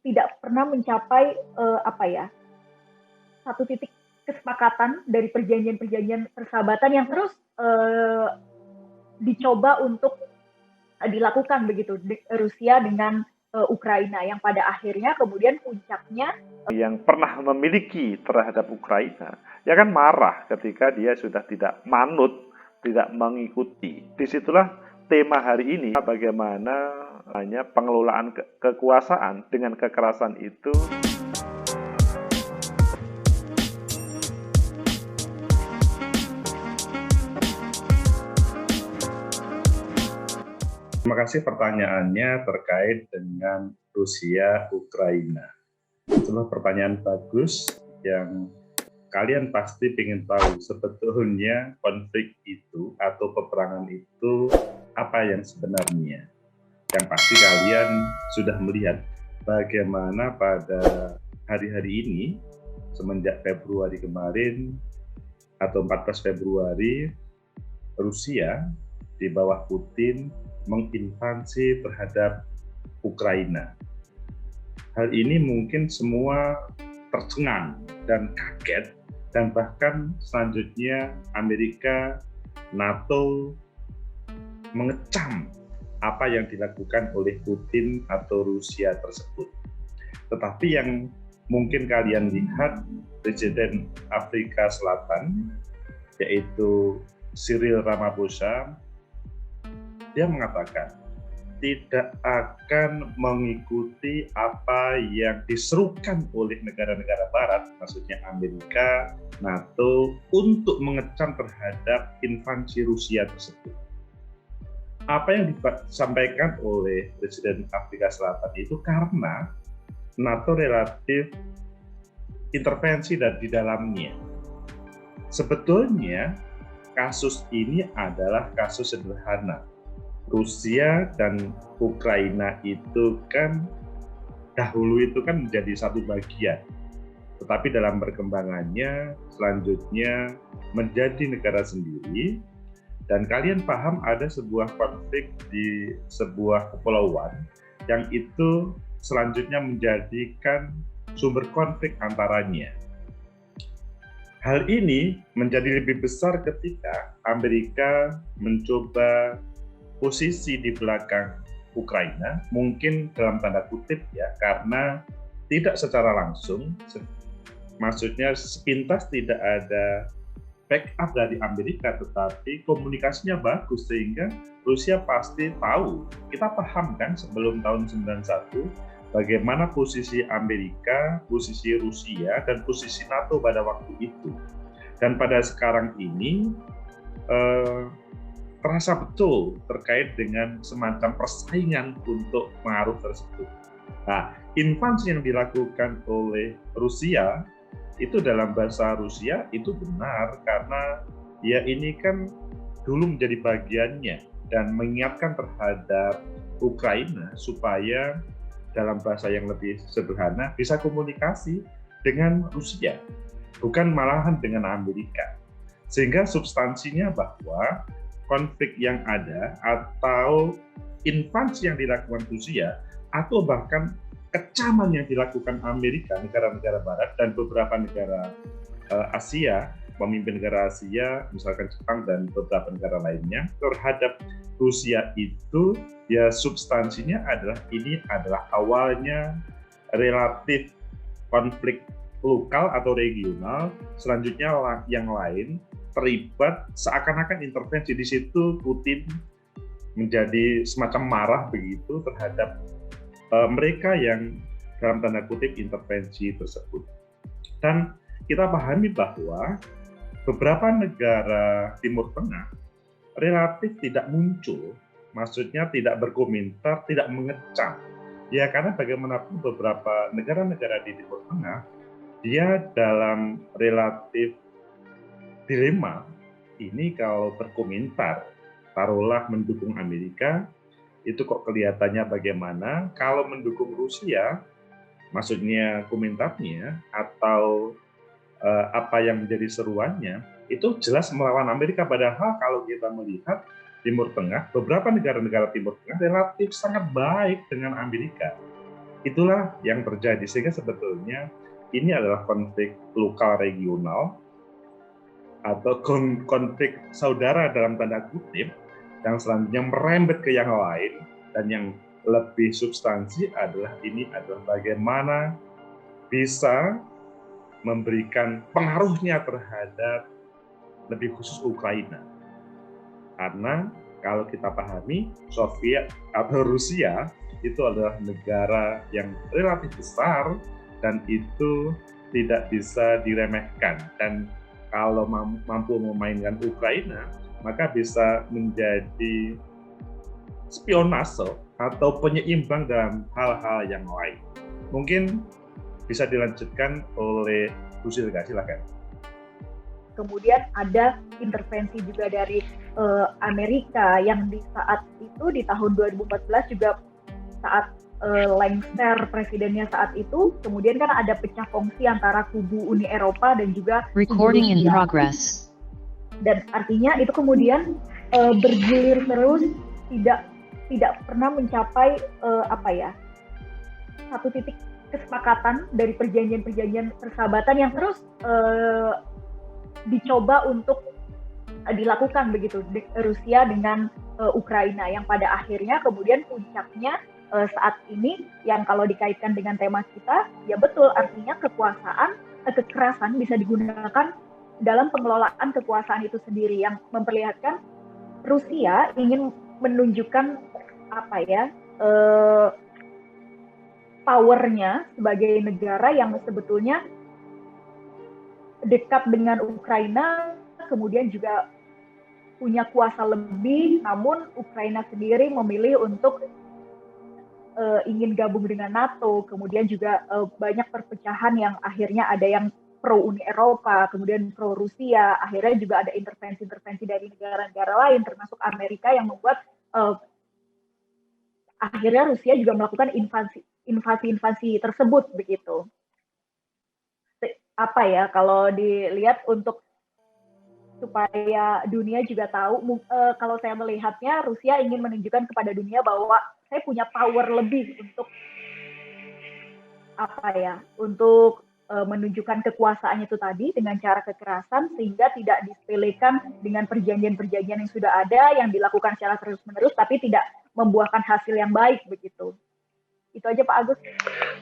tidak pernah mencapai satu titik kesepakatan dari perjanjian-perjanjian persahabatan yang terus dicoba untuk dilakukan begitu Rusia dengan Ukraina, yang pada akhirnya kemudian puncaknya yang pernah memiliki terhadap Ukraina ya kan marah ketika dia sudah tidak manut, tidak mengikuti. Disitulah tema hari ini, bagaimana hanya pengelolaan kekuasaan dengan kekerasan itu. Terima kasih pertanyaannya terkait dengan Rusia Ukraina. Sebuah pertanyaan bagus yang kalian pasti ingin tahu sebetulnya konflik itu atau peperangan itu apa yang sebenarnya. Yang pasti kalian sudah melihat bagaimana pada hari-hari ini semenjak Februari kemarin atau 14 Februari Rusia di bawah Putin menginvasi terhadap Ukraina. Hal ini mungkin semua tercengang dan kaget, dan bahkan selanjutnya Amerika, NATO mengecam apa yang dilakukan oleh Putin atau Rusia tersebut. Tetapi yang mungkin kalian lihat, Presiden Afrika Selatan yaitu Cyril Ramaphosa, dia mengatakan tidak akan mengikuti apa yang diserukan oleh negara-negara barat, maksudnya Amerika, NATO, untuk mengecam terhadap invasi Rusia tersebut. Apa yang disampaikan oleh Presiden Afrika Selatan itu karena NATO relatif intervensi di dalamnya. Sebetulnya kasus ini adalah kasus sederhana. Rusia dan Ukraina itu kan dahulu itu kan menjadi satu bagian, tetapi dalam perkembangannya selanjutnya menjadi negara sendiri. Dan kalian paham ada sebuah konflik di sebuah kepulauan yang itu selanjutnya menjadikan sumber konflik antaranya. Hal ini menjadi lebih besar ketika Amerika mencoba posisi di belakang Ukraina, mungkin dalam tanda kutip ya, karena tidak secara langsung, maksudnya sepintas tidak ada backup dari Amerika, tetapi komunikasinya bagus sehingga Rusia pasti tahu. Kita paham kan sebelum tahun 91 bagaimana posisi Amerika, posisi Rusia, dan posisi NATO pada waktu itu. Dan pada sekarang ini terasa betul terkait dengan semacam persaingan untuk pengaruh tersebut. Nah, invasi yang dilakukan oleh Rusia itu dalam bahasa Rusia itu benar karena ya ini kan dulu menjadi bagiannya dan mengingatkan terhadap Ukraina supaya dalam bahasa yang lebih sederhana bisa komunikasi dengan Rusia, bukan malahan dengan Amerika. Sehingga substansinya bahwa konflik yang ada atau invasi yang dilakukan Rusia atau bahkan kecaman yang dilakukan Amerika, negara-negara barat dan beberapa negara Asia, pemimpin negara Asia, misalkan Jepang dan beberapa negara lainnya terhadap Rusia itu ya substansinya adalah ini adalah awalnya relatif konflik lokal atau regional, selanjutnya yang lain terlibat seakan-akan intervensi. Di situ Putin menjadi semacam marah begitu terhadap mereka yang dalam tanda kutip intervensi tersebut. Dan kita pahami bahwa beberapa negara Timur Tengah relatif tidak muncul, maksudnya tidak berkomentar, tidak mengecam. Ya karena bagaimanapun beberapa negara-negara di Timur Tengah dia dalam relatif dilema. Ini kalau berkomentar, taruhlah mendukung Amerika, itu kok kelihatannya bagaimana. Kalau mendukung Rusia, maksudnya komentarnya atau apa yang menjadi seruannya, itu jelas melawan Amerika. Padahal kalau kita melihat Timur Tengah, beberapa negara-negara Timur Tengah relatif sangat baik dengan Amerika. Itulah yang terjadi, sehingga sebetulnya ini adalah konflik lokal regional atau konflik saudara dalam tanda kutip, yang selanjutnya merembet ke yang lain, dan yang lebih substansi adalah bagaimana bisa memberikan pengaruhnya terhadap lebih khusus Ukraina. Karena kalau kita pahami, Soviet atau Rusia itu adalah negara yang relatif besar dan itu tidak bisa diremehkan. Dan kalau mampu memainkan Ukraina, maka bisa menjadi spionase atau penyeimbang dalam hal-hal yang lain. Mungkin bisa dilanjutkan oleh Bu Silka, silakan. Kemudian ada intervensi juga dari Amerika yang di saat itu, di tahun 2014 juga saat lengser presidennya saat itu, kemudian kan ada pecah kongsi antara kubu Uni Eropa dan juga Recording in Rusia. progress. Dan artinya itu kemudian bergilir terus, tidak pernah mencapai satu titik kesepakatan dari perjanjian-perjanjian persahabatan yang terus dicoba untuk dilakukan begitu Rusia dengan Ukraina, yang pada akhirnya kemudian puncaknya saat ini yang kalau dikaitkan dengan tema kita, ya betul, artinya kekerasan bisa digunakan dalam pengelolaan kekuasaan itu sendiri, yang memperlihatkan Rusia ingin menunjukkan powernya sebagai negara yang sebetulnya dekat dengan Ukraina, kemudian juga punya kuasa lebih, namun Ukraina sendiri memilih untuk ingin gabung dengan NATO, kemudian juga banyak perpecahan yang akhirnya ada yang pro Uni Eropa, kemudian pro Rusia, akhirnya juga ada intervensi-intervensi dari negara-negara lain, termasuk Amerika, yang membuat akhirnya Rusia juga melakukan invasi tersebut begitu. Kalau dilihat untuk supaya dunia juga tahu, kalau saya melihatnya Rusia ingin menunjukkan kepada dunia bahwa saya punya power lebih untuk menunjukkan kekuasaan itu tadi dengan cara kekerasan, sehingga tidak disepelekan dengan perjanjian-perjanjian yang sudah ada yang dilakukan secara terus-menerus tapi tidak membuahkan hasil yang baik begitu. Itu aja Pak Agus.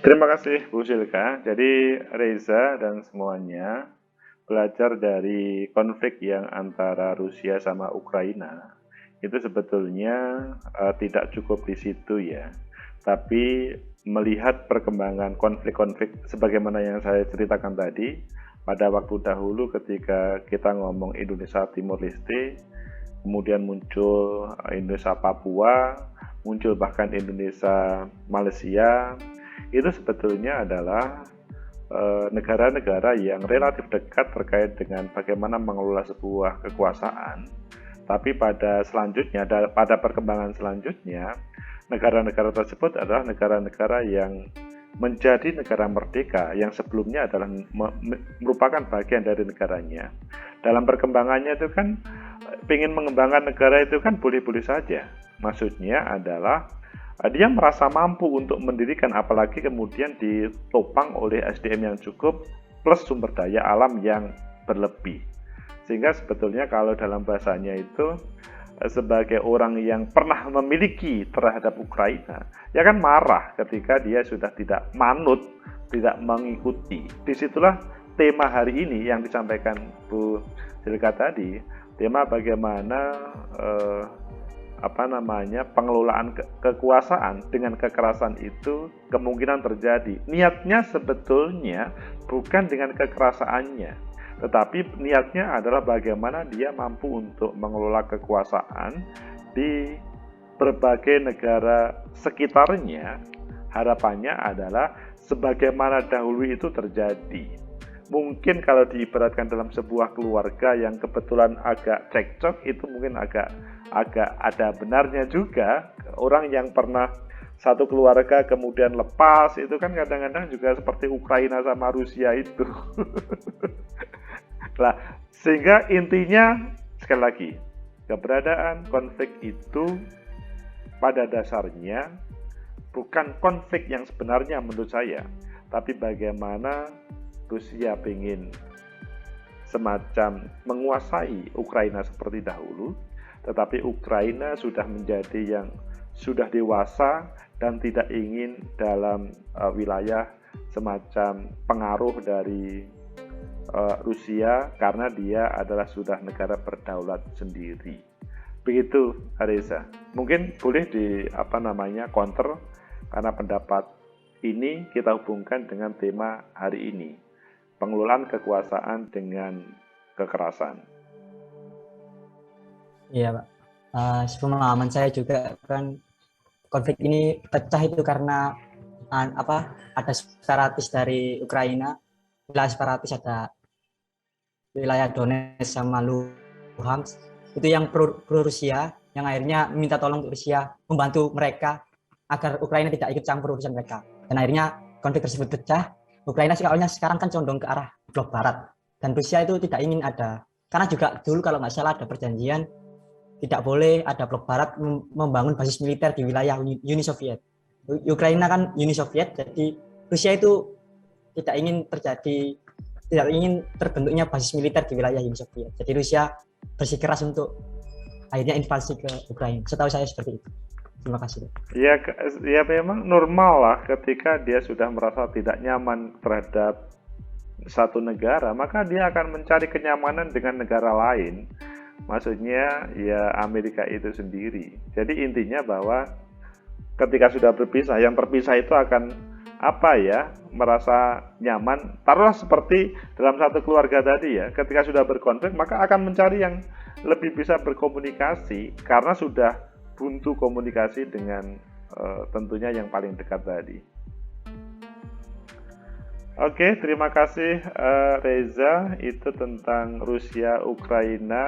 Terima kasih Bu Silka. Jadi Reza dan semuanya belajar dari konflik yang antara Rusia sama Ukraina. Itu sebetulnya tidak cukup di situ ya. Tapi melihat perkembangan konflik-konflik sebagaimana yang saya ceritakan tadi, pada waktu dahulu ketika kita ngomong Indonesia Timur Leste, kemudian muncul Indonesia Papua, muncul bahkan Indonesia Malaysia, itu sebetulnya adalah negara-negara yang relatif dekat terkait dengan bagaimana mengelola sebuah kekuasaan. Tapi pada perkembangan selanjutnya, negara-negara tersebut adalah negara-negara yang menjadi negara merdeka yang sebelumnya adalah merupakan bagian dari negaranya. Dalam perkembangannya itu kan ingin mengembangkan negara itu kan boleh-boleh saja. Maksudnya adalah dia merasa mampu untuk mendirikan, apalagi kemudian ditopang oleh SDM yang cukup plus sumber daya alam yang berlebih. Sehingga sebetulnya kalau dalam bahasanya itu sebagai orang yang pernah memiliki terhadap Ukraina, ya kan marah ketika dia sudah tidak manut, tidak mengikuti. Disitulah tema hari ini yang disampaikan Bu Silka tadi, tema bagaimana pengelolaan kekuasaan dengan kekerasan itu kemungkinan terjadi. Niatnya sebetulnya bukan dengan kekerasaannya, tetapi niatnya adalah bagaimana dia mampu untuk mengelola kekuasaan di berbagai negara sekitarnya. Harapannya adalah sebagaimana dahulu itu terjadi. Mungkin kalau diibaratkan dalam sebuah keluarga yang kebetulan agak cekcok, itu mungkin agak ada benarnya juga. Orang yang pernah satu keluarga kemudian lepas, itu kan kadang-kadang juga seperti Ukraina sama Rusia itu. Nah, sehingga intinya sekali lagi, keberadaan konflik itu pada dasarnya bukan konflik yang sebenarnya menurut saya, tapi bagaimana Rusia ingin semacam menguasai Ukraina seperti dahulu, tetapi Ukraina sudah menjadi yang sudah dewasa dan tidak ingin dalam wilayah semacam pengaruh dari Rusia karena dia adalah sudah negara berdaulat sendiri. Begitu, Reza. Mungkin boleh counter karena pendapat ini kita hubungkan dengan tema hari ini, pengelolaan kekuasaan dengan kekerasan. Iya, Pak. Sepemahaman saya juga kan konflik ini pecah itu karena ada separatis dari Ukraina, wilayah separatis, ada wilayah Donetsk sama Luhansk, itu yang pro Rusia, yang akhirnya minta tolong Rusia membantu mereka agar Ukraina tidak ikut campur urusan mereka. Dan akhirnya konflik tersebut pecah. Ukraina sekarang kan condong ke arah blok barat, dan Rusia itu tidak ingin ada, karena juga dulu kalau nggak salah ada perjanjian tidak boleh ada blok barat membangun basis militer di wilayah Uni Soviet. Ukraina kan Uni Soviet, jadi Rusia itu tidak ingin terbentuknya basis militer di wilayah Uni Soviet. Jadi Rusia bersikeras untuk akhirnya invasi ke Ukraina. Setahu saya seperti itu. Terima kasih. Ya memang normal lah ketika dia sudah merasa tidak nyaman terhadap satu negara, maka dia akan mencari kenyamanan dengan negara lain. Maksudnya ya Amerika itu sendiri. Jadi intinya bahwa ketika sudah berpisah, yang terpisah itu akan merasa nyaman. Taruhlah seperti dalam satu keluarga tadi ya, ketika sudah berkonflik maka akan mencari yang lebih bisa berkomunikasi karena sudah buntu komunikasi dengan tentunya yang paling dekat tadi. Oke, terima kasih Reza, itu tentang Rusia Ukraina.